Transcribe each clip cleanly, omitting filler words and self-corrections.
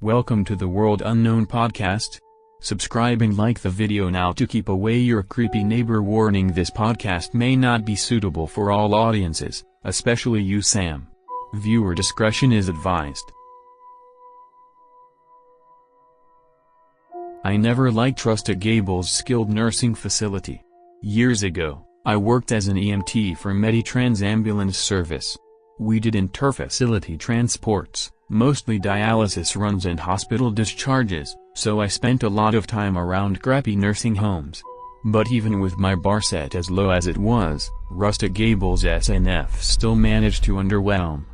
Welcome to the World Unknown podcast. Subscribe and like the video now to keep away your creepy neighbor. Warning: this podcast may not be suitable for all audiences, especially you, Sam. Viewer discretion is advised. I never liked Rustic Gables skilled nursing facility. Years ago, I worked as an EMT for MediTrans Ambulance Service. We did inter-facility transports, mostly dialysis runs and hospital discharges, so I spent a lot of time around crappy nursing homes. But even with my bar set as low as it was, Rustic Gables SNIFF still managed to underwhelm.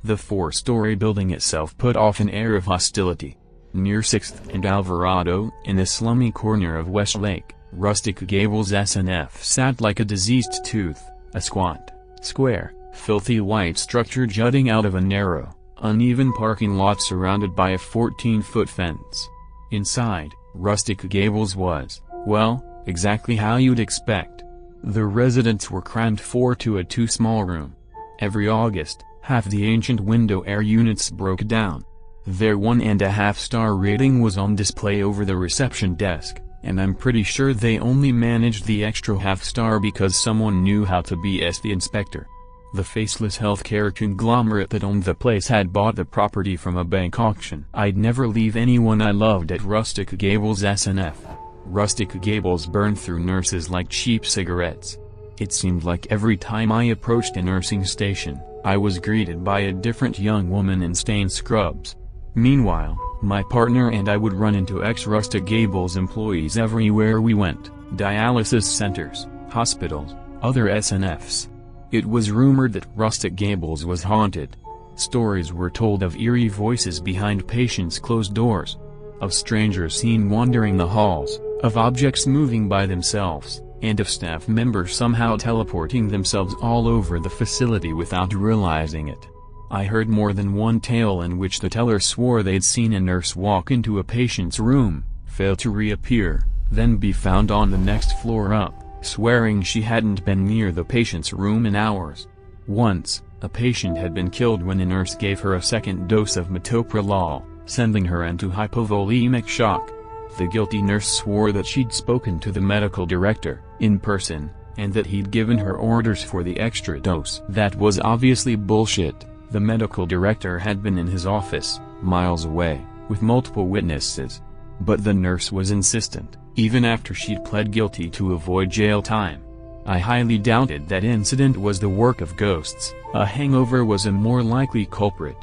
The 4-story building itself put off an air of hostility. Near 6th and Alvarado, in the slummy corner of Westlake, Rustic Gables SNIFF sat like a diseased tooth, a squat, square, filthy white structure jutting out of a narrow, uneven parking lot surrounded by a 14-foot fence. Inside, Rustic Gables was, well, exactly how you'd expect. The residents were crammed 4 to a 2-small room. Every August, half the ancient window air units broke down. Their 1.5-star rating was on display over the reception desk, and I'm pretty sure they only managed the extra half-star because someone knew how to BS the inspector. The faceless healthcare conglomerate that owned the place had bought the property from a bank auction. I'd never leave anyone I loved at Rustic Gables SNIFF. Rustic Gables burned through nurses like cheap cigarettes. It seemed like every time I approached a nursing station, I was greeted by a different young woman in stained scrubs. Meanwhile, my partner and I would run into ex-Rustic Gables employees everywhere we went: dialysis centers, hospitals, other SNFs. It was rumored that Rustic Gables was haunted. Stories were told of eerie voices behind patients' closed doors, of strangers seen wandering the halls, of objects moving by themselves, and of staff members somehow teleporting themselves all over the facility without realizing it. I heard more than one tale in which the teller swore they'd seen a nurse walk into a patient's room, fail to reappear, then be found on the next floor up, swearing she hadn't been near the patient's room in hours. Once, a patient had been killed when a nurse gave her a second dose of metoprolol, sending her into hypovolemic shock. The guilty nurse swore that she'd spoken to the medical director, in person, and that he'd given her orders for the extra dose. That was obviously bullshit. The medical director had been in his office, miles away, with multiple witnesses. But the nurse was insistent, even after she'd pled guilty to avoid jail time. I highly doubted that incident was the work of ghosts. A hangover was a more likely culprit.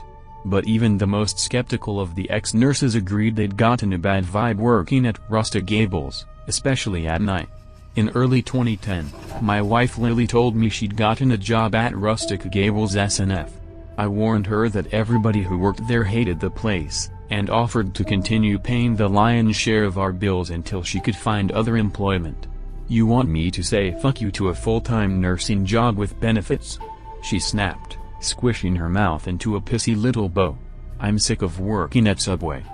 But even the most skeptical of the ex-nurses agreed they'd gotten a bad vibe working at Rustic Gables, especially at night. In early 2010, my wife Lily told me she'd gotten a job at Rustic Gables SNF. I warned her that everybody who worked there hated the place, and offered to continue paying the lion's share of our bills until she could find other employment. "You want me to say fuck you to a full-time nursing job with benefits?" she snapped, squishing her mouth into a pissy little bow. "I'm sick of working at Subway.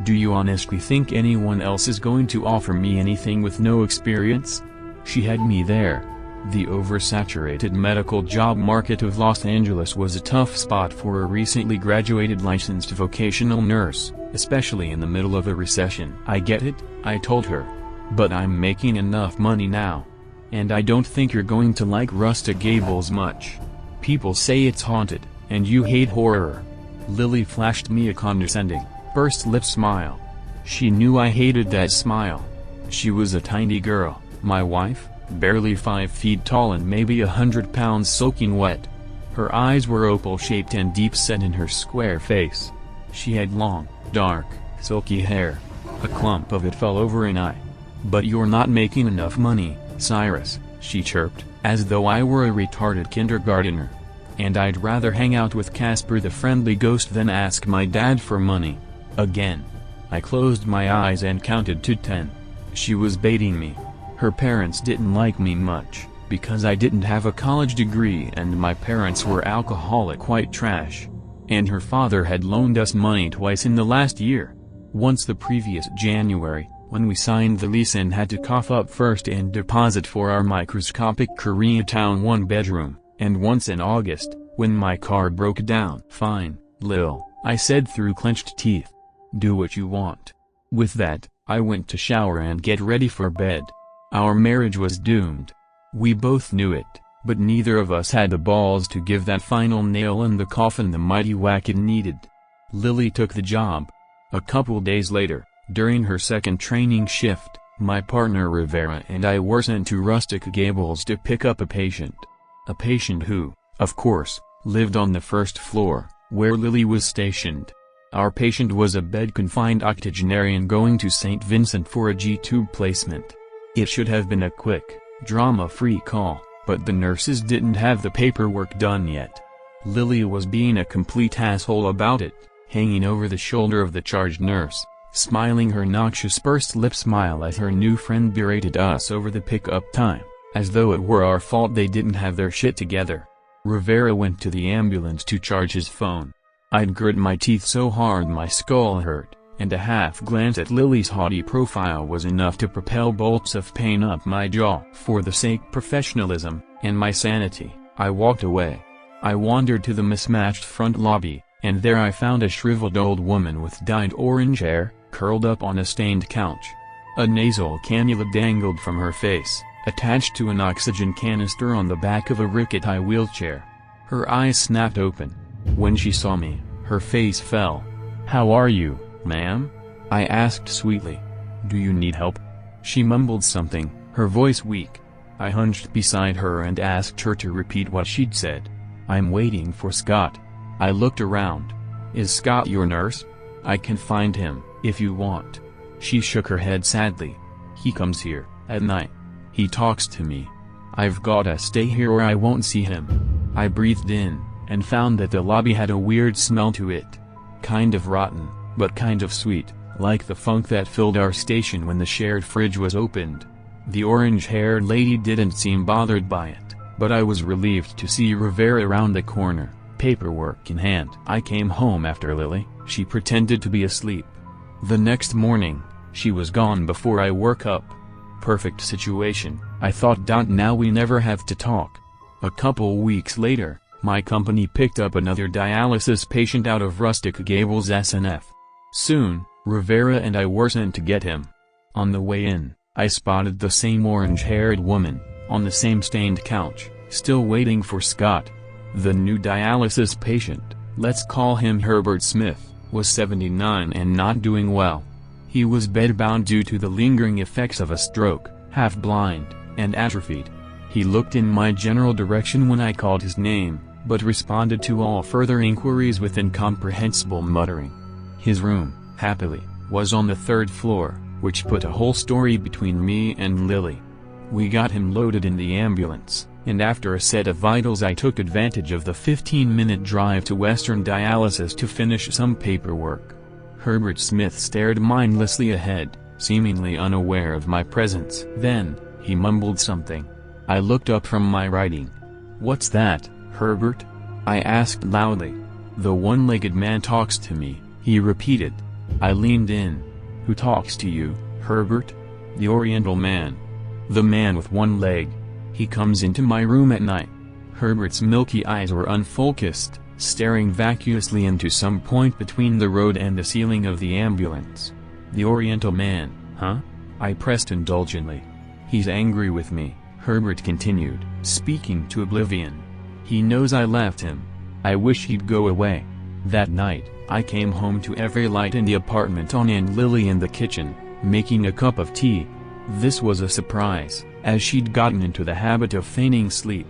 Do you honestly think anyone else is going to offer me anything with no experience?" She had me there. The oversaturated medical job market of Los Angeles was a tough spot for a recently graduated licensed vocational nurse, especially in the middle of a recession. "I get it," I told her. "But I'm making enough money now. And I don't think you're going to like Rustic Gables much. People say it's haunted, and you hate horror." Lily flashed me a condescending, pursed-lip smile. She knew I hated that smile. She was a tiny girl, my wife, barely 5 feet tall and maybe 100 pounds soaking wet. Her eyes were opal-shaped and deep-set in her square face. She had long, dark, silky hair. A clump of it fell over an eye. "But you're not making enough money, Cyrus," she chirped, as though I were a retarded kindergartner. "And I'd rather hang out with Casper the Friendly Ghost than ask my dad for money." Again. I closed my eyes and counted to 10. She was baiting me. Her parents didn't like me much, because I didn't have a college degree and my parents were alcoholic white trash. And her father had loaned us money twice in the last year. Once the previous January, when we signed the lease and had to cough up first and deposit for our microscopic Koreatown 1-bedroom, and once in August, when my car broke down. "Fine, Lil," I said through clenched teeth. Do what you want. With that, I went to shower and get ready for bed. Our marriage was doomed. We both knew it, but neither of us had the balls to give that final nail in the coffin the mighty whack it needed. Lily took the job. A couple days later, during her second training shift, my partner Rivera and I were sent to Rustic Gables to pick up a patient. A patient who, of course, lived on the first floor, where Lily was stationed. Our patient was a bed-confined octogenarian going to St. Vincent for a G-tube placement. It should have been a quick, drama-free call, but the nurses didn't have the paperwork done yet. Lily was being a complete asshole about it, hanging over the shoulder of the charged nurse, smiling her noxious pursed lip smile as her new friend berated us over the pickup time, as though it were our fault they didn't have their shit together. Rivera went to the ambulance to charge his phone. I'd grit my teeth so hard my skull hurt, and a half glance at Lily's haughty profile was enough to propel bolts of pain up my jaw. For the sake of professionalism, and my sanity, I walked away. I wandered to the mismatched front lobby, and there I found a shriveled old woman with dyed orange hair, curled up on a stained couch. A nasal cannula dangled from her face, attached to an oxygen canister on the back of a rickety wheelchair. Her eyes snapped open. When she saw me, her face fell. "How are you, ma'am?" I asked sweetly. "Do you need help?" She mumbled something, her voice weak. I hunched beside her and asked her to repeat what she'd said. "I'm waiting for Scott." I looked around. "Is Scott your nurse? I can find him, if you want." She shook her head sadly. "He comes here, at night. He talks to me. I've gotta stay here or I won't see him." I breathed in, and found that the lobby had a weird smell to it. Kind of rotten, but kind of sweet, like the funk that filled our station when the shared fridge was opened. The orange-haired lady didn't seem bothered by it, but I was relieved to see Rivera around the corner, paperwork in hand. "I came home after Lily," she pretended to be asleep. The next morning, she was gone before I woke up. Perfect situation, I thought. Now we never have to talk. A couple weeks later, my company picked up another dialysis patient out of Rustic Gables SNF. Soon, Rivera and I were sent to get him. On the way in, I spotted the same orange-haired woman, on the same stained couch, still waiting for Scott. The new dialysis patient, let's call him Herbert Smith, was 79 and not doing well. He was bedbound due to the lingering effects of a stroke, half-blind, and atrophied. He looked in my general direction when I called his name, but responded to all further inquiries with incomprehensible muttering. His room, happily, was on the 3rd floor, which put a whole story between me and Lily. We got him loaded in the ambulance, and after a set of vitals I took advantage of the 15-minute drive to Western Dialysis to finish some paperwork. Herbert Smith stared mindlessly ahead, seemingly unaware of my presence. Then, he mumbled something. I looked up from my writing. "What's that, Herbert?" I asked loudly. "The one-legged man talks to me," he repeated. I leaned in. "Who talks to you, Herbert?" "The Oriental man. The man with one leg. He comes into my room at night." Herbert's milky eyes were unfocused, staring vacuously into some point between the road and the ceiling of the ambulance. "The Oriental man, huh?" I pressed indulgently. "He's angry with me," Herbert continued, speaking to oblivion. "He knows I left him. I wish he'd go away." That night, I came home to every light in the apartment on and Lily in the kitchen, making a cup of tea. This was a surprise, as she'd gotten into the habit of feigning sleep.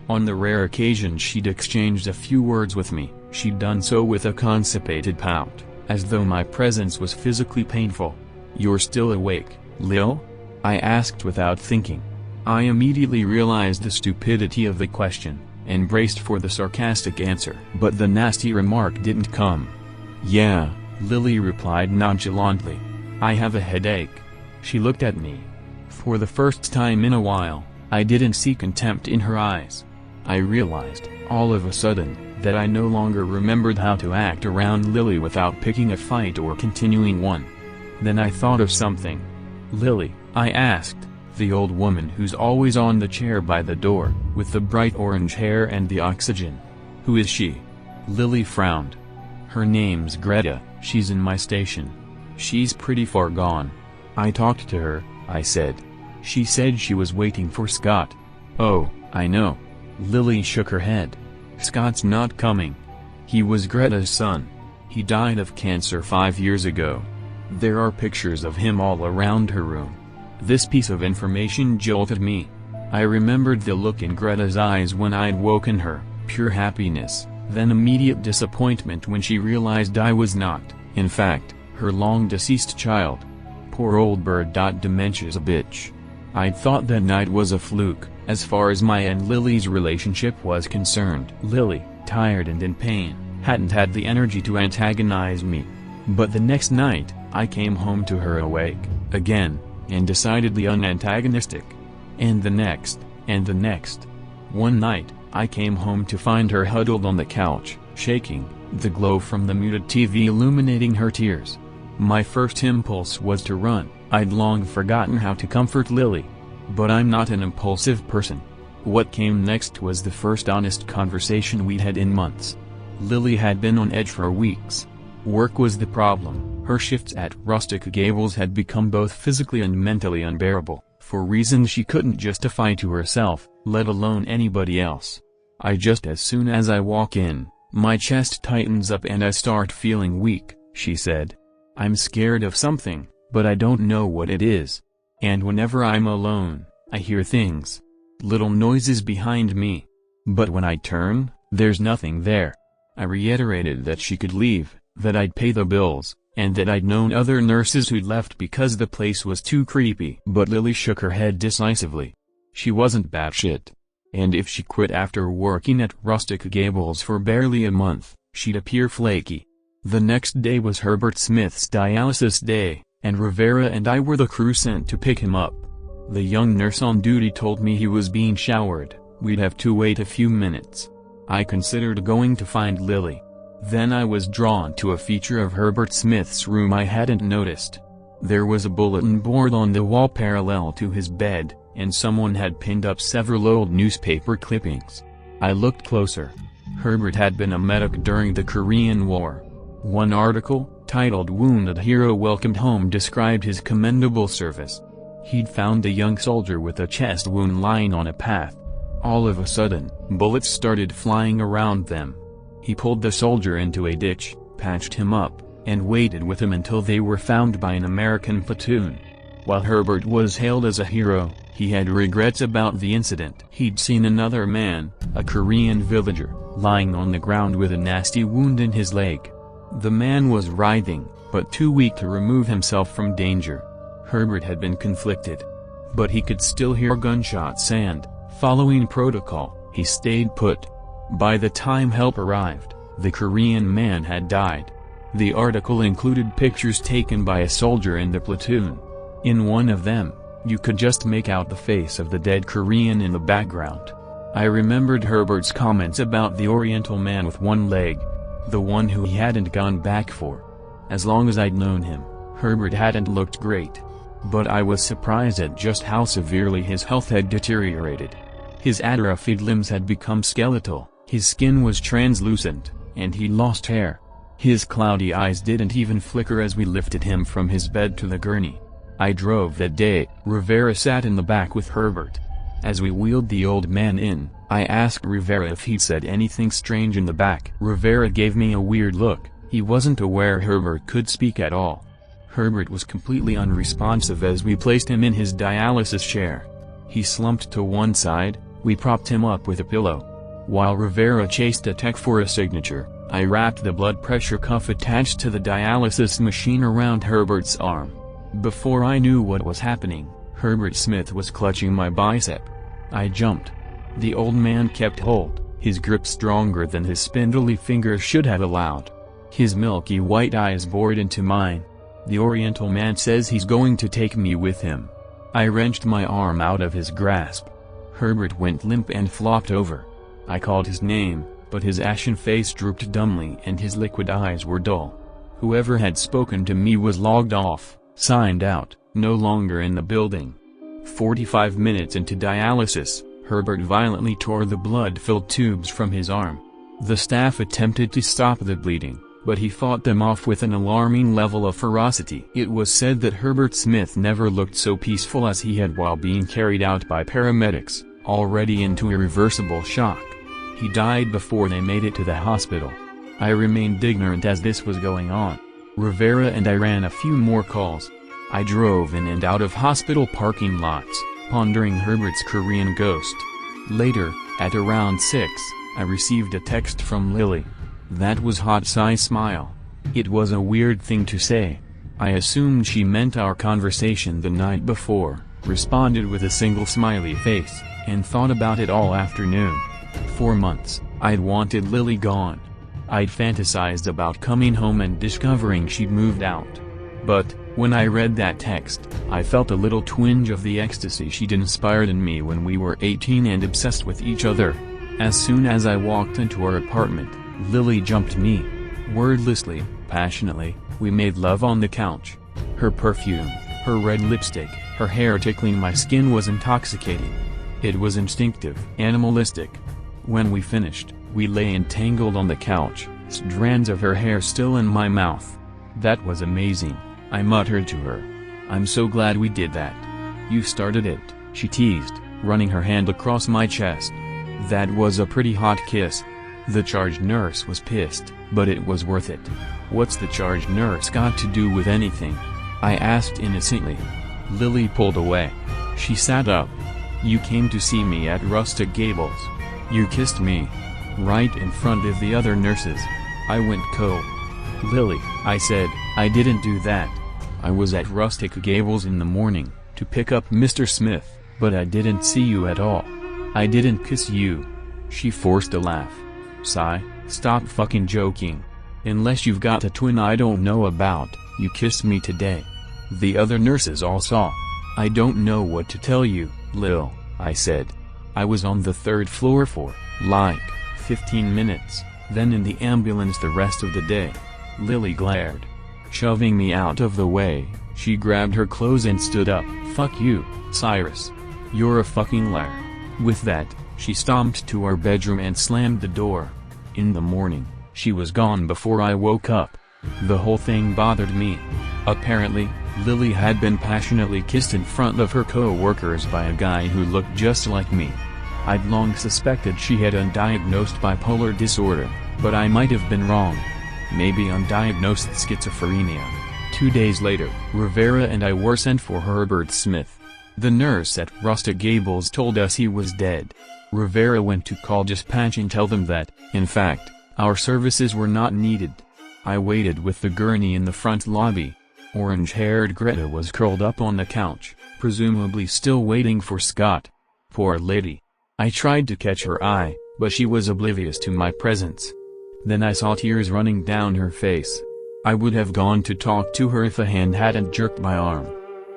On the rare occasion she'd exchanged a few words with me, she'd done so with a constipated pout, as though my presence was physically painful. "You're still awake, Lil?" I asked without thinking. I immediately realized the stupidity of the question, and braced for the sarcastic answer. But the nasty remark didn't come. "Yeah," Lily replied nonchalantly. "I have a headache." She looked at me. For the first time in a while, I didn't see contempt in her eyes. I realized, all of a sudden, that I no longer remembered how to act around Lily without picking a fight or continuing one. Then I thought of something. "Lily," I asked, "the old woman who's always on the chair by the door, with the bright orange hair and the oxygen. Who is she?" Lily frowned. "Her name's Greta," "She's in my station. She's pretty far gone. I talked to her," I said. "She said she was waiting for Scott." "Oh, I know." Lily shook her head. "Scott's not coming. He was Greta's son. He died of cancer 5 years ago." There are pictures of him all around her room. This piece of information jolted me. I remembered the look in Greta's eyes when I'd woken her, pure happiness, then immediate disappointment when she realized I was not, in fact, her long-deceased child. Poor old bird. Dementia's a bitch. I'd thought that night was a fluke, as far as my and Lily's relationship was concerned. Lily, tired and in pain, hadn't had the energy to antagonize me. But the next night, I came home to her awake, again, and decidedly unantagonistic. And the next, and the next. One night, I came home to find her huddled on the couch, shaking, the glow from the muted TV illuminating her tears. My first impulse was to run. I'd long forgotten how to comfort Lily. But I'm not an impulsive person. What came next was the first honest conversation we'd had in months. Lily had been on edge for weeks. Work was the problem. Her shifts at Rustic Gables had become both physically and mentally unbearable, for reasons she couldn't justify to herself, let alone anybody else. Just as soon as I walk in, my chest tightens up and I start feeling weak," she said. "I'm scared of something, but I don't know what it is. And whenever I'm alone, I hear things. Little noises behind me. But when I turn, there's nothing there." I reiterated that she could leave, that I'd pay the bills, and that I'd known other nurses who'd left because the place was too creepy. But Lily shook her head decisively. She wasn't batshit. And if she quit after working at Rustic Gables for barely a month, she'd appear flaky. The next day was Herbert Smith's dialysis day, and Rivera and I were the crew sent to pick him up. The young nurse on duty told me he was being showered. We'd have to wait a few minutes. I considered going to find Lily. Then I was drawn to a feature of Herbert Smith's room I hadn't noticed. There was a bulletin board on the wall parallel to his bed, and someone had pinned up several old newspaper clippings. I looked closer. Herbert had been a medic during the Korean War. One article, titled "Wounded Hero Welcomed Home," described his commendable service. He'd found a young soldier with a chest wound lying on a path. All of a sudden, bullets started flying around them. He pulled the soldier into a ditch, patched him up, and waited with him until they were found by an American platoon. While Herbert was hailed as a hero, he had regrets about the incident. He'd seen another man, a Korean villager, lying on the ground with a nasty wound in his leg. The man was writhing, but too weak to remove himself from danger. Herbert had been conflicted. But he could still hear gunshots and, following protocol, he stayed put. By the time help arrived, the Korean man had died. The article included pictures taken by a soldier in the platoon. In one of them, you could just make out the face of the dead Korean in the background. I remembered Herbert's comments about the Oriental man with one leg, the one who he hadn't gone back for. As long as I'd known him, Herbert hadn't looked great. But I was surprised at just how severely his health had deteriorated. His atrophied limbs had become skeletal, his skin was translucent, and he'd lost hair. His cloudy eyes didn't even flicker as we lifted him from his bed to the gurney. I drove that day. Rivera sat in the back with Herbert. As we wheeled the old man in, I asked Rivera if he'd said anything strange in the back. Rivera gave me a weird look. He wasn't aware Herbert could speak at all. Herbert was completely unresponsive as we placed him in his dialysis chair. He slumped to one side. We propped him up with a pillow. While Rivera chased a tech for a signature, I wrapped the blood pressure cuff attached to the dialysis machine around Herbert's arm. Before I knew what was happening, Herbert Smith was clutching my bicep. I jumped. The old man kept hold, his grip stronger than his spindly fingers should have allowed. His milky white eyes bored into mine. The Oriental man says he's going to take me with him. I wrenched my arm out of his grasp. Herbert went limp and flopped over. I called his name, but his ashen face drooped dumbly and his liquid eyes were dull. Whoever had spoken to me was logged off, signed out, no longer in the building. 45 minutes into dialysis, Herbert violently tore the blood-filled tubes from his arm. The staff attempted to stop the bleeding, but he fought them off with an alarming level of ferocity. It was said that Herbert Smith never looked so peaceful as he had while being carried out by paramedics, already into irreversible shock. He died before they made it to the hospital. I remained ignorant as this was going on. Rivera and I ran a few more calls. I drove in and out of hospital parking lots, pondering Herbert's Korean ghost. Later, at around 6, I received a text from Lily. That was hot smile. It was a weird thing to say. I assumed she meant our conversation the night before, responded with a single smiley face, and thought about it all afternoon. For months, I'd wanted Lily gone. I'd fantasized about coming home and discovering she'd moved out. But, when I read that text, I felt a little twinge of the ecstasy she'd inspired in me when we were 18 and obsessed with each other. As soon as I walked into our apartment, Lily jumped me. Wordlessly, passionately, we made love on the couch. Her perfume, her red lipstick, her hair tickling my skin was intoxicating. It was instinctive, animalistic. When we finished, we lay entangled on the couch, strands of her hair still in my mouth. That was amazing, I muttered to her. I'm so glad we did that. You started it, she teased, running her hand across my chest. That was a pretty hot kiss. The charge nurse was pissed, but it was worth it. What's the charge nurse got to do with anything? I asked innocently. Lily pulled away. She sat up. You came to see me at Rustic Gables. You kissed me. Right in front of the other nurses. I went cold. Lily, I said, I didn't do that. I was at Rustic Gables in the morning, to pick up Mr. Smith, but I didn't see you at all. I didn't kiss you. She forced a laugh. Sigh, stop fucking joking. Unless you've got a twin I don't know about, you kissed me today. The other nurses all saw. I don't know what to tell you, Lil, I said. I was on the 3rd floor for, like, 15 minutes, then in the ambulance the rest of the day. Lily glared. Shoving me out of the way, she grabbed her clothes and stood up. Fuck you, Cyrus. You're a fucking liar. With that, she stomped to our bedroom and slammed the door. In the morning, she was gone before I woke up. The whole thing bothered me. Apparently, Lily had been passionately kissed in front of her co-workers by a guy who looked just like me. I'd long suspected she had undiagnosed bipolar disorder, but I might have been wrong. Maybe undiagnosed schizophrenia. 2 days later, Rivera and I were sent for Herbert Smith. The nurse at Rustic Gables told us he was dead. Rivera went to call dispatch and tell them that, in fact, our services were not needed. I waited with the gurney in the front lobby. Orange-haired Greta was curled up on the couch, presumably still waiting for Scott. Poor lady. I tried to catch her eye, but she was oblivious to my presence. Then I saw tears running down her face. I would have gone to talk to her if a hand hadn't jerked my arm.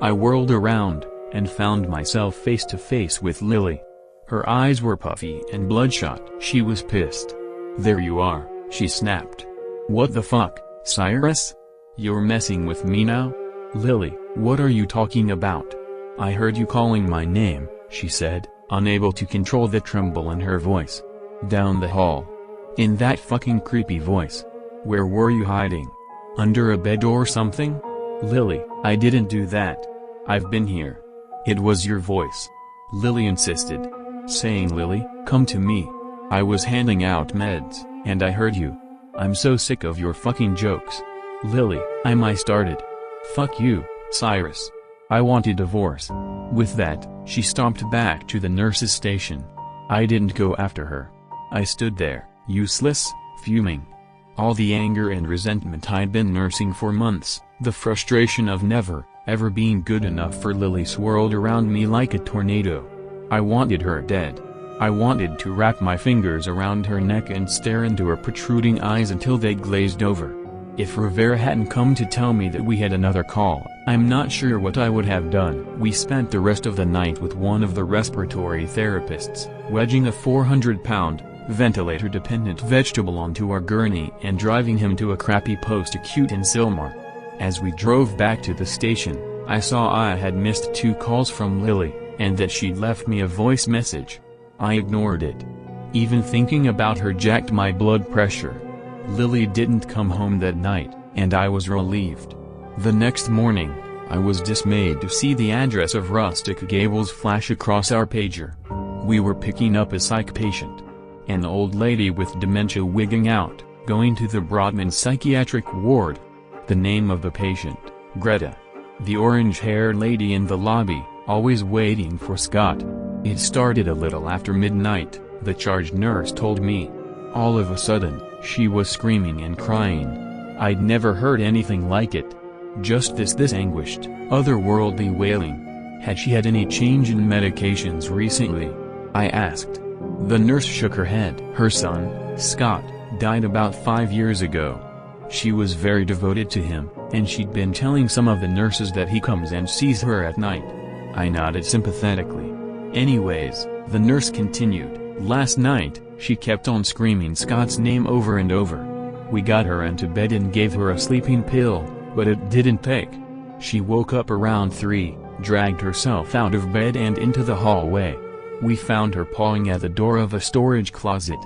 I whirled around, and found myself face to face with Lily. Her eyes were puffy and bloodshot. She was pissed. There you are, she snapped. What the fuck, Cyrus? You're messing with me now? Lily, what are you talking about? I heard you calling my name, she said, unable to control the tremble in her voice. Down the hall. In that fucking creepy voice. Where were you hiding? Under a bed or something? Lily, I didn't do that. I've been here. It was your voice. Lily insisted. Saying, Lily, come to me. I was handing out meds, and I heard you. I'm so sick of your fucking jokes. Lily, I started. Fuck you, Cyrus. I want a divorce. With that, she stomped back to the nurse's station. I didn't go after her. I stood there, useless, fuming. All the anger and resentment I'd been nursing for months, the frustration of never, ever being good enough for Lily swirled around me like a tornado. I wanted her dead. I wanted to wrap my fingers around her neck and stare into her protruding eyes until they glazed over. If Rivera hadn't come to tell me that we had another call, I'm not sure what I would have done. We spent the rest of the night with one of the respiratory therapists, wedging a 400-pound, ventilator-dependent vegetable onto our gurney and driving him to a crappy post-acute in Sylmar. As we drove back to the station, I saw I had missed 2 calls from Lily, and that she'd left me a voice message. I ignored it. Even thinking about her jacked my blood pressure. Lily didn't come home that night, and I was relieved. The next morning, I was dismayed to see the address of Rustic Gables flash across our pager. We were picking up a psych patient. An old lady with dementia wigging out, going to the Broadman psychiatric ward. The name of the patient, Greta. The orange-haired lady in the lobby, always waiting for Scott. It started a little after midnight, the charge nurse told me. All of a sudden, she was screaming and crying. I'd never heard anything like it. Just this anguished, otherworldly wailing. Had she had any change in medications recently? I asked. The nurse shook her head. Her son, Scott, died about 5 years ago. She was very devoted to him, and she'd been telling some of the nurses that he comes and sees her at night. I nodded sympathetically. Anyways, the nurse continued, last night, she kept on screaming Scott's name over and over. We got her into bed and gave her a sleeping pill, but it didn't take. She woke up around 3, dragged herself out of bed and into the hallway. We found her pawing at the door of a storage closet.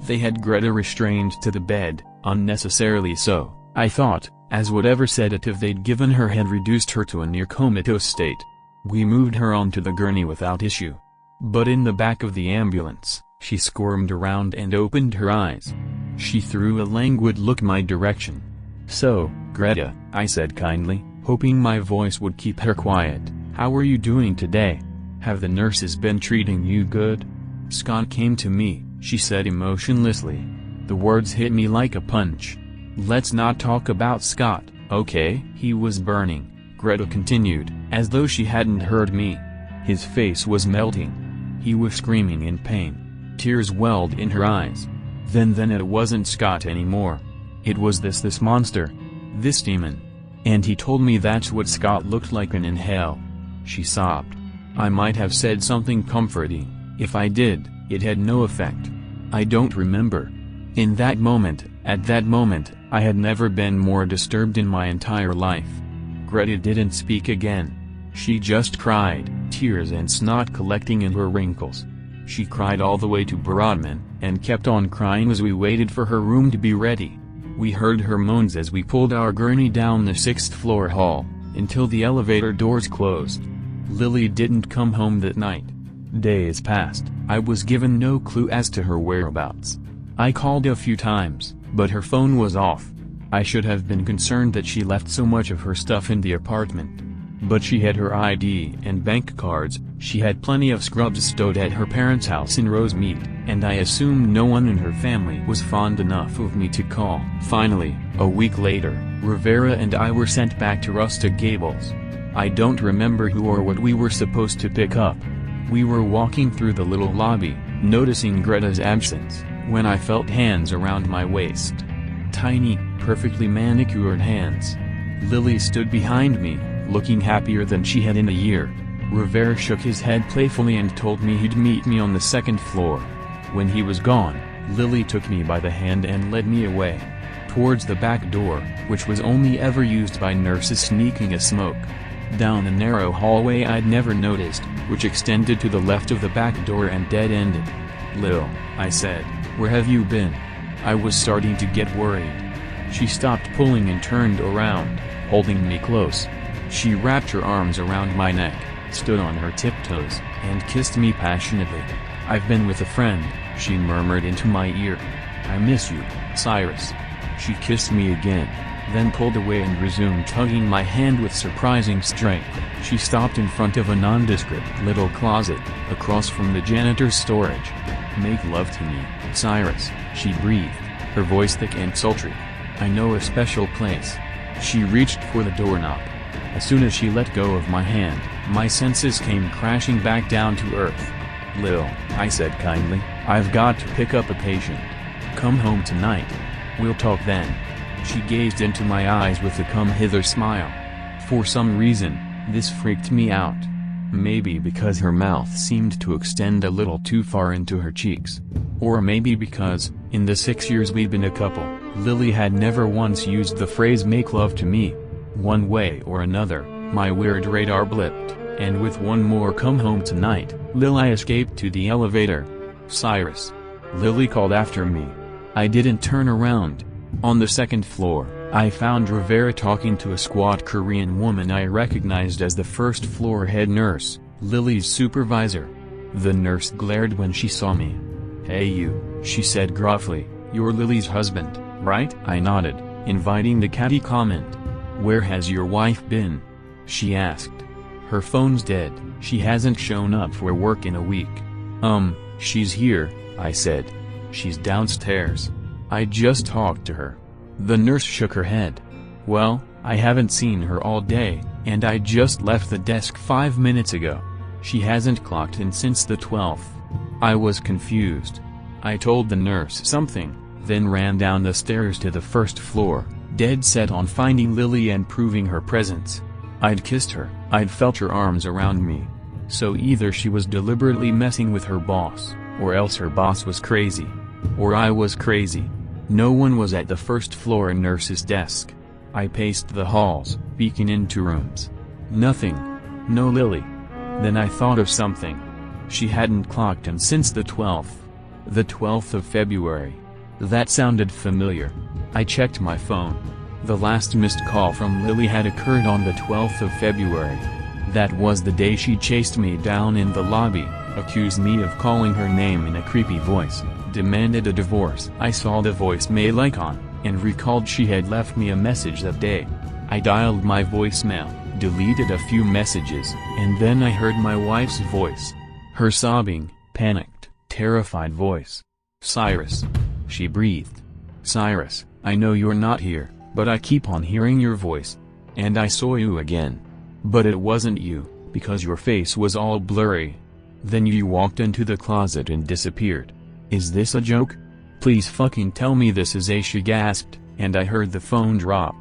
They had Greta restrained to the bed, unnecessarily so, I thought, as whatever sedative they'd given her had reduced her to a near comatose state. We moved her onto the gurney without issue. But in the back of the ambulance, she squirmed around and opened her eyes. She threw a languid look my direction. So, Greta, I said kindly, hoping my voice would keep her quiet, how are you doing today? Have the nurses been treating you good? Scott came to me, she said emotionlessly. The words hit me like a punch. Let's not talk about Scott, okay? He was burning, Greta continued, as though she hadn't heard me. His face was melting. He was screaming in pain. Tears welled in her eyes. Then it wasn't Scott anymore. It was this monster. This demon. And he told me that's what Scott looked like in hell. She sobbed. I might have said something comforting. If I did, it had no effect. I don't remember. In that moment, at that moment, I had never been more disturbed in my entire life. Greta didn't speak again. She just cried, tears and snot collecting in her wrinkles. She cried all the way to Broadman, and kept on crying as we waited for her room to be ready. We heard her moans as we pulled our gurney down the 6th floor hall, until the elevator doors closed. Lily didn't come home that night. Days passed. I was given no clue as to her whereabouts. I called a few times, but her phone was off. I should have been concerned that she left so much of her stuff in the apartment. But she had her ID and bank cards, she had plenty of scrubs stowed at her parents' house in Rosemead, and I assumed no one in her family was fond enough of me to call. Finally, a week later, Rivera and I were sent back to Rustic Gables. I don't remember who or what we were supposed to pick up. We were walking through the little lobby, noticing Greta's absence, when I felt hands around my waist. Tiny, perfectly manicured hands. Lily stood behind me, looking happier than she had in a year. Rivera shook his head playfully and told me he'd meet me on the 2nd floor. When he was gone, Lily took me by the hand and led me away. Towards the back door, which was only ever used by nurses sneaking a smoke. Down a narrow hallway I'd never noticed, which extended to the left of the back door and dead-ended. Lil, I said, where have you been? I was starting to get worried. She stopped pulling and turned around, holding me close. She wrapped her arms around my neck, stood on her tiptoes, and kissed me passionately. I've been with a friend, she murmured into my ear. I miss you, Cyrus. She kissed me again, then pulled away and resumed tugging my hand with surprising strength. She stopped in front of a nondescript little closet, across from the janitor's storage. Make love to me, Cyrus, she breathed, her voice thick and sultry. I know a special place. She reached for the doorknob. As soon as she let go of my hand, my senses came crashing back down to earth. Lil, I said kindly, I've got to pick up a patient. Come home tonight. We'll talk then. She gazed into my eyes with a come-hither smile. For some reason, this freaked me out. Maybe because her mouth seemed to extend a little too far into her cheeks. Or maybe because, in the 6 years we'd been a couple, Lily had never once used the phrase make love to me. One way or another, my weird radar blipped, and with one more come home tonight, Lil I escaped to the elevator. Cyrus. Lily called after me. I didn't turn around. On the second floor, I found Rivera talking to a squat Korean woman I recognized as the first floor head nurse, Lily's supervisor. The nurse glared when she saw me. "Hey you," she said gruffly, "you're Lily's husband, right?" I nodded, inviting the catty comment. "Where has your wife been?" she asked. "Her phone's dead, she hasn't shown up for work in a week." She's here," I said. "She's downstairs. I just talked to her." The nurse shook her head. "Well, I haven't seen her all day, and I just left the desk 5 minutes ago. She hasn't clocked in since the 12th. I was confused. I told the nurse something, then ran down the stairs to the first floor, dead set on finding Lily and proving her presence. I'd kissed her, I'd felt her arms around me. So either she was deliberately messing with her boss, or else her boss was crazy. Or I was crazy. No one was at the first floor nurse's desk. I paced the halls, peeking into rooms. Nothing. No Lily. Then I thought of something. She hadn't clocked in since the 12th. The 12th of February. That sounded familiar. I checked my phone. The last missed call from Lily had occurred on the 12th of February. That was the day she chased me down in the lobby, accused me of calling her name in a creepy voice, demanded a divorce. I saw the voicemail icon, and recalled she had left me a message that day. I dialed my voicemail, deleted a few messages, and then I heard my wife's voice. Her sobbing, panicked, terrified voice. "Cyrus." She breathed. "Cyrus, I know you're not here, but I keep on hearing your voice. And I saw you again. But it wasn't you, because your face was all blurry. Then you walked into the closet and disappeared. Is this a joke? Please fucking tell me this is a," she gasped, and I heard the phone drop.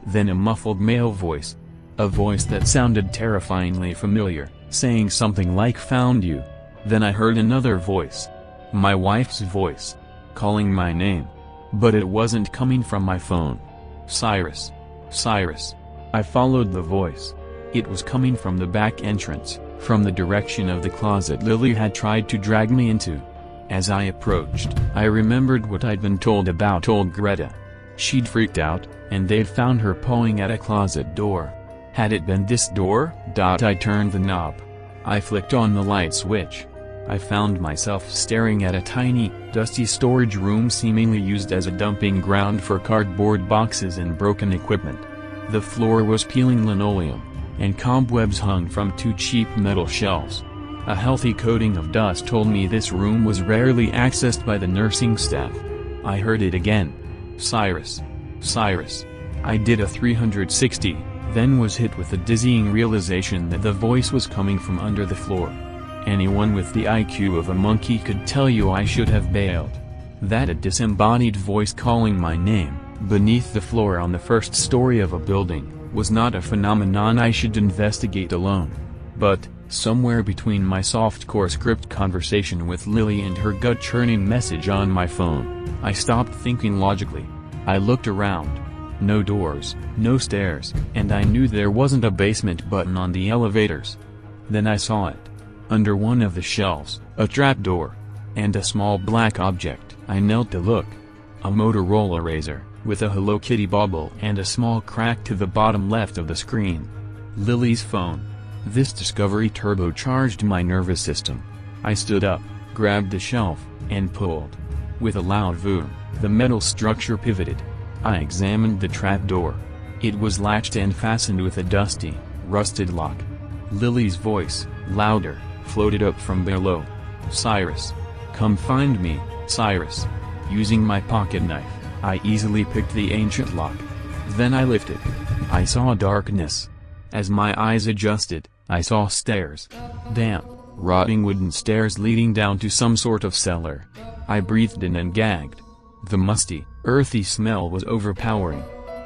Then a muffled male voice. A voice that sounded terrifyingly familiar, saying something like "found you." Then I heard another voice. My wife's voice. Calling my name. But it wasn't coming from my phone. "Cyrus. Cyrus." I followed the voice. It was coming from the back entrance, from the direction of the closet Lily had tried to drag me into. As I approached, I remembered what I'd been told about old Greta. She'd freaked out, and they'd found her pawing at a closet door. Had it been this door? I turned the knob. I flicked on the light switch. I found myself staring at a tiny, dusty storage room seemingly used as a dumping ground for cardboard boxes and broken equipment. The floor was peeling linoleum, and cobwebs hung from 2 cheap metal shelves. A healthy coating of dust told me this room was rarely accessed by the nursing staff. I heard it again. "Cyrus. Cyrus." I did a 360, then was hit with the dizzying realization that the voice was coming from under the floor. Anyone with the IQ of a monkey could tell you I should have bailed. That a disembodied voice calling my name, beneath the floor on the first story of a building, was not a phenomenon I should investigate alone. But, somewhere between my softcore script conversation with Lily and her gut-churning message on my phone, I stopped thinking logically. I looked around. No doors, no stairs, and I knew there wasn't a basement button on the elevators. Then I saw it. Under one of the shelves, a trapdoor. And a small black object. I knelt to look. A Motorola Razr, with a Hello Kitty bauble and a small crack to the bottom left of the screen. Lily's phone. This discovery turbocharged my nervous system. I stood up, grabbed the shelf, and pulled. With a loud boom, the metal structure pivoted. I examined the trapdoor. It was latched and fastened with a dusty, rusted lock. Lily's voice, louder, floated up from below. "Cyrus. Come find me, Cyrus." Using my pocket knife, I easily picked the ancient lock. Then I lifted. I saw darkness. As my eyes adjusted, I saw stairs. Damp, rotting wooden stairs leading down to some sort of cellar. I breathed in and gagged. The musty, earthy smell was overpowering.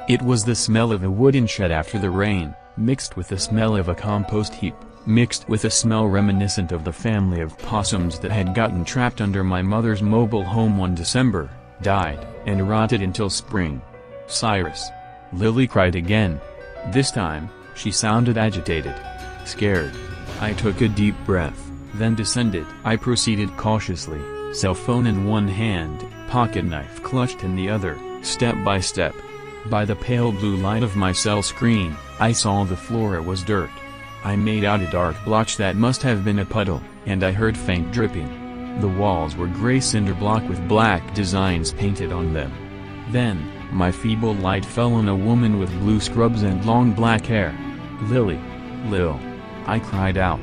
It was the smell of a wooden shed after the rain, mixed with the smell of a compost heap, mixed with a smell reminiscent of the family of possums that had gotten trapped under my mother's mobile home one December, died, and rotted until spring. "Cyrus." Lily cried again. This time, she sounded agitated. Scared. I took a deep breath, then descended. I proceeded cautiously, cell phone in one hand, pocket knife clutched in the other, step by step. By the pale blue light of my cell screen, I saw the floor was dirt. I made out a dark blotch that must have been a puddle, and I heard faint dripping. The walls were gray cinder block with black designs painted on them. Then, my feeble light fell on a woman with blue scrubs and long black hair. "Lily. Lil." I cried out.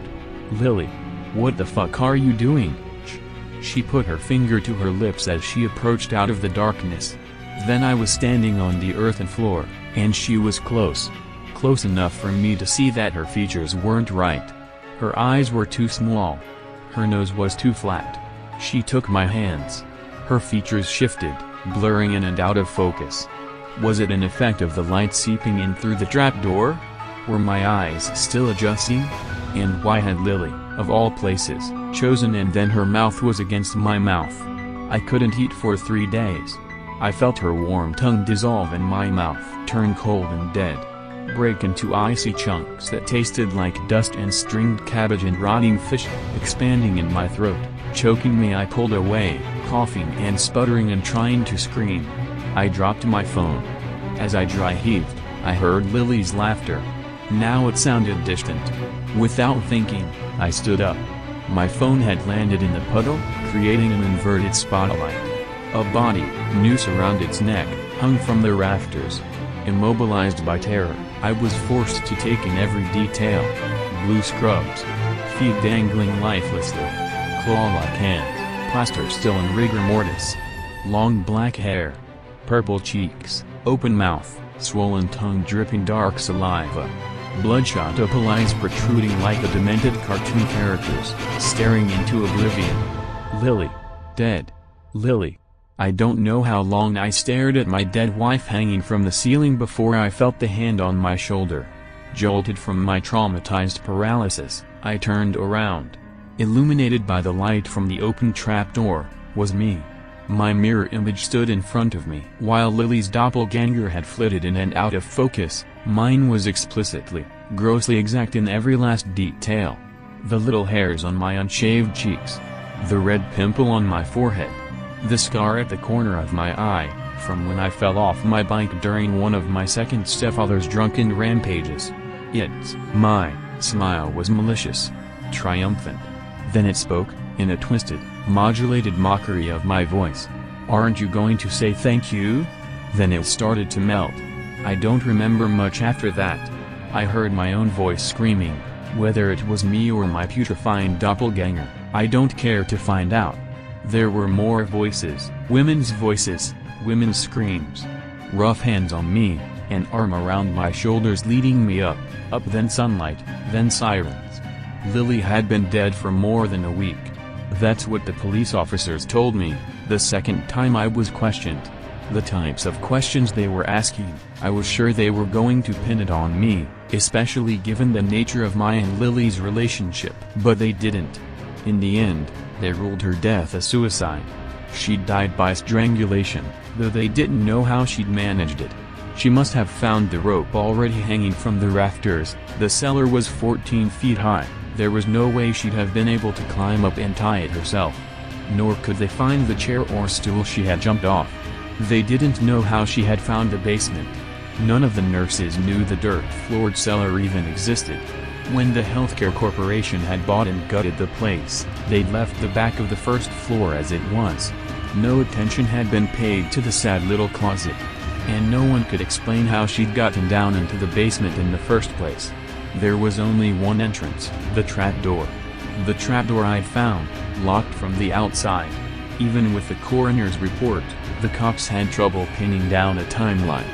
"Lily. What the fuck are you doing?" She put her finger to her lips as she approached out of the darkness. Then I was standing on the earthen floor, and she was close. Close enough for me to see that her features weren't right. Her eyes were too small. Her nose was too flat. She took my hands. Her features shifted, blurring in and out of focus. Was it an effect of the light seeping in through the trapdoor? Were my eyes still adjusting? And why had Lily, of all places, chosen and then her mouth was against my mouth? I couldn't eat for 3 days. I felt her warm tongue dissolve in my mouth, turn cold and dead, break into icy chunks that tasted like dust and stringed cabbage and rotting fish, expanding in my throat, choking me. I pulled away, coughing and sputtering and trying to scream. I dropped my phone. As I dry heaved, I heard Lily's laughter. Now it sounded distant. Without thinking, I stood up. My phone had landed in the puddle, creating an inverted spotlight. A body, noose around its neck, hung from the rafters. Immobilized by terror, I was forced to take in every detail. Blue scrubs, feet dangling lifelessly, claw-like hands, plaster still in rigor mortis, long black hair, purple cheeks, open mouth, swollen tongue dripping dark saliva, bloodshot opal eyes protruding like a demented cartoon characters, staring into oblivion. Lily. Dead. Lily. I don't know how long I stared at my dead wife hanging from the ceiling before I felt the hand on my shoulder. Jolted from my traumatized paralysis, I turned around. Illuminated by the light from the open trapdoor, was me. My mirror image stood in front of me. While Lily's doppelganger had flitted in and out of focus, mine was explicitly, grossly exact in every last detail. The little hairs on my unshaved cheeks. The red pimple on my forehead. The scar at the corner of my eye, from when I fell off my bike during one of my second stepfather's drunken rampages. My smile was malicious, triumphant. Then it spoke, in a twisted, modulated mockery of my voice. "Aren't you going to say thank you?" Then it started to melt. I don't remember much after that. I heard my own voice screaming. Whether it was me or my putrefying doppelganger, I don't care to find out. There were more voices, women's screams. Rough hands on me, an arm around my shoulders leading me up, then sunlight, then sirens. Lily had been dead for more than a week. That's what the police officers told me, the second time I was questioned. The types of questions they were asking, I was sure they were going to pin it on me, especially given the nature of my and Lily's relationship. But they didn't. In the end, they ruled her death a suicide. She died by strangulation, though they didn't know how she'd managed it. She must have found the rope already hanging from the rafters. The cellar was 14 feet high. There was no way she'd have been able to climb up and tie it herself. Nor could they find the chair or stool she had jumped off. They didn't know how she had found the basement. None of the nurses knew the dirt-floored cellar even existed. When the healthcare corporation had bought and gutted the place, they'd left the back of the first floor as it was. No attention had been paid to the sad little closet. And no one could explain how she'd gotten down into the basement in the first place. There was only one entrance, the trapdoor. The trapdoor I'd found, locked from the outside. Even with the coroner's report, the cops had trouble pinning down a timeline.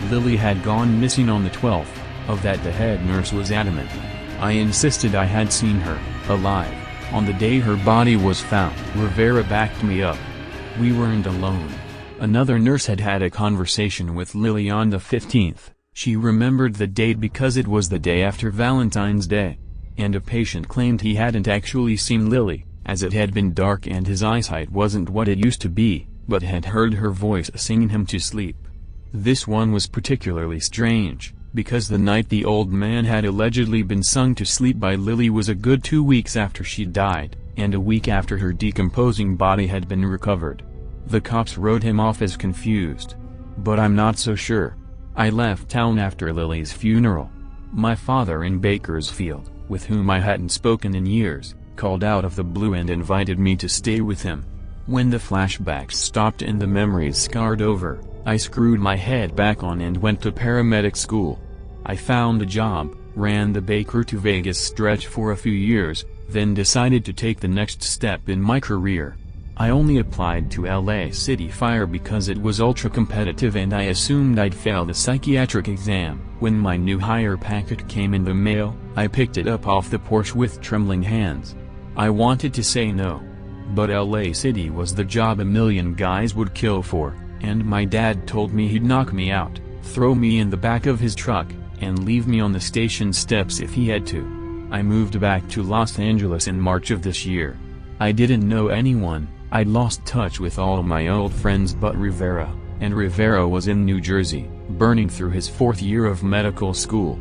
Lily had gone missing on the 12th, of that the head nurse was adamant. I insisted I had seen her, alive, on the day her body was found. Rivera backed me up. We weren't alone. Another nurse had had a conversation with Lily on the 15th. She remembered the date because it was the day after Valentine's Day. And a patient claimed he hadn't actually seen Lily, as it had been dark and his eyesight wasn't what it used to be, but had heard her voice singing him to sleep. This one was particularly strange, because the night the old man had allegedly been sung to sleep by Lily was a good 2 weeks after she died, and a week after her decomposing body had been recovered. The cops wrote him off as confused. But I'm not so sure. I left town after Lily's funeral. My father in Bakersfield, with whom I hadn't spoken in years, called out of the blue and invited me to stay with him. When the flashbacks stopped and the memories scarred over, I screwed my head back on and went to paramedic school. I found a job, ran the Baker to Vegas stretch for a few years, then decided to take the next step in my career. I only applied to LA City Fire because it was ultra competitive and I assumed I'd fail the psychiatric exam. When my new hire packet came in the mail, I picked it up off the porch with trembling hands. I wanted to say no. But LA City was the job a million guys would kill for, and my dad told me he'd knock me out, throw me in the back of his truck, and leave me on the station steps if he had to. I moved back to Los Angeles in March of this year. I didn't know anyone, I'd lost touch with all my old friends but Rivera, and Rivera was in New Jersey, burning through his 4th year of medical school.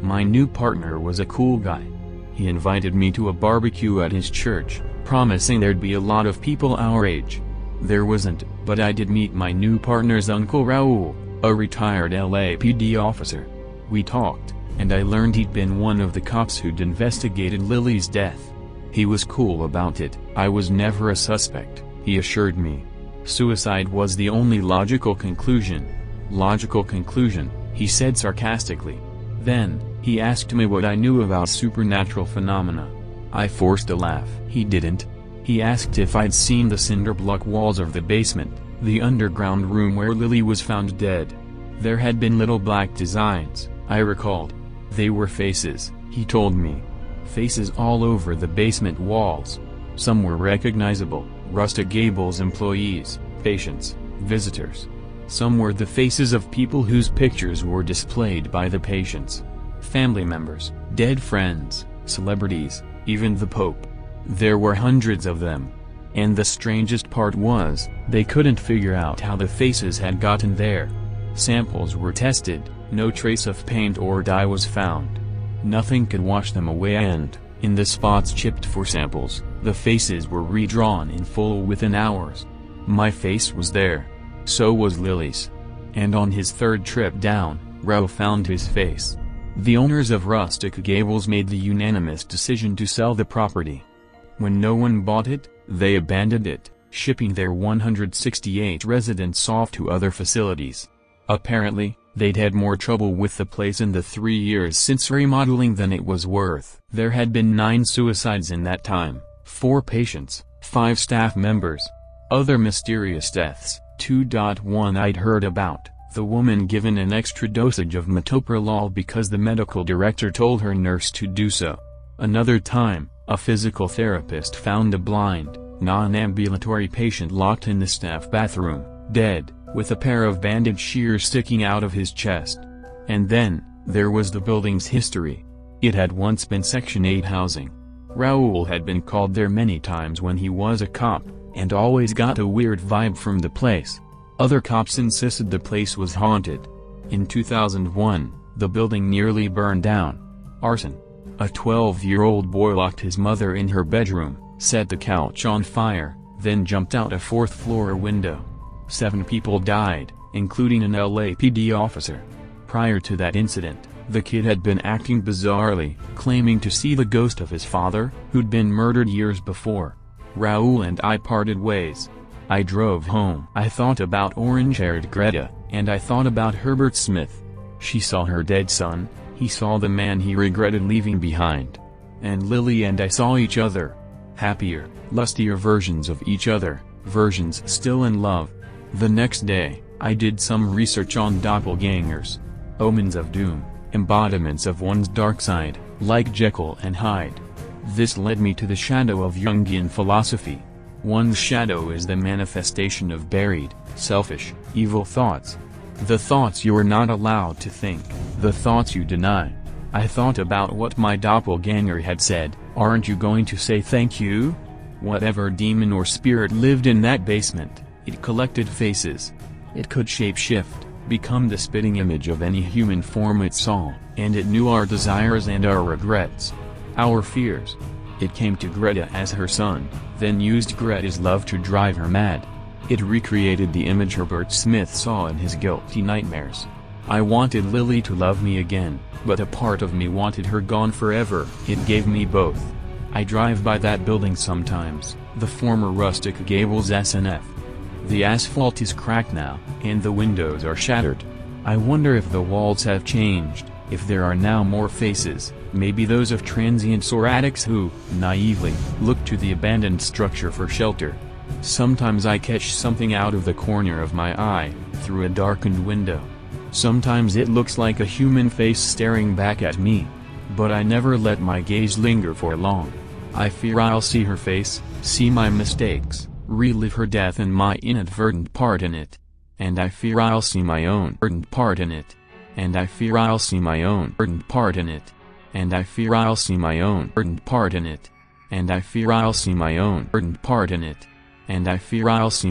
My new partner was a cool guy. He invited me to a barbecue at his church, promising there'd be a lot of people our age. There wasn't, but I did meet my new partner's uncle Raul, a retired LAPD officer. We talked, and I learned he'd been one of the cops who'd investigated Lily's death. He was cool about it. I was never a suspect, he assured me. Suicide was the only logical conclusion. Logical conclusion, he said sarcastically. Then, he asked me what I knew about supernatural phenomena. I forced a laugh. He didn't. He asked if I'd seen the cinder block walls of the basement, the underground room where Lily was found dead. There had been little black designs, I recalled. They were faces, he told me. Faces all over the basement walls. Some were recognizable, Rustic Gables employees, patients, visitors. Some were the faces of people whose pictures were displayed by the patients. Family members, dead friends, celebrities, even the Pope. There were hundreds of them. And the strangest part was, they couldn't figure out how the faces had gotten there. Samples were tested, no trace of paint or dye was found. Nothing could wash them away and, in the spots chipped for samples, the faces were redrawn in full within hours. My face was there. So was Lily's. And on his 3rd trip down, Raul found his face. The owners of Rustic Gables made the unanimous decision to sell the property. When no one bought it, they abandoned it, shipping their 168 residents off to other facilities. Apparently, they'd had more trouble with the place in the 3 years since remodeling than it was worth. There had been 9 suicides in that time, 4 patients, 5 staff members. Other mysterious deaths, 2.1 I'd heard about. The woman given an extra dosage of metoprolol because the medical director told her nurse to do so. Another time, a physical therapist found a blind, non-ambulatory patient locked in the staff bathroom, dead, with a pair of bandage shears sticking out of his chest. And then, there was the building's history. It had once been Section 8 housing. Raul had been called there many times when he was a cop, and always got a weird vibe from the place. Other cops insisted the place was haunted. In 2001, the building nearly burned down. Arson. A 12-year-old boy locked his mother in her bedroom, set the couch on fire, then jumped out a 4th-floor window. 7 people died, including an LAPD officer. Prior to that incident, the kid had been acting bizarrely, claiming to see the ghost of his father, who'd been murdered years before. Raul and I parted ways. I drove home. I thought about orange-haired Greta, and I thought about Herbert Smith. She saw her dead son, he saw the man he regretted leaving behind. And Lily and I saw each other. Happier, lustier versions of each other, versions still in love. The next day, I did some research on doppelgangers. Omens of doom, embodiments of one's dark side, like Jekyll and Hyde. This led me to the shadow of Jungian philosophy. One's shadow is the manifestation of buried, selfish, evil thoughts. The thoughts you are not allowed to think, the thoughts you deny. I thought about what my doppelganger had said, "Aren't you going to say thank you?" Whatever demon or spirit lived in that basement, it collected faces. It could shape-shift, become the spitting image of any human form it saw, and it knew our desires and our regrets. Our fears. It came to Greta as her son, then used Greta's love to drive her mad. It recreated the image Herbert Smith saw in his guilty nightmares. I wanted Lily to love me again, but a part of me wanted her gone forever. It gave me both. I drive by that building sometimes, the former Rustic Gables SNF. The asphalt is cracked now, and the windows are shattered. I wonder if the walls have changed, if there are now more faces, maybe those of transients or addicts who, naively, look to the abandoned structure for shelter. Sometimes I catch something out of the corner of my eye, through a darkened window. Sometimes it looks like a human face staring back at me. But I never let my gaze linger for long. I fear I'll see her face, see my mistakes, relive her death and my inadvertent part in it. And I fear I'll see my own part in it. And I fear I'll see my own part in it. And I fear I'll see my own part in it. And I fear I'll see my own part in it. And I fear I'll see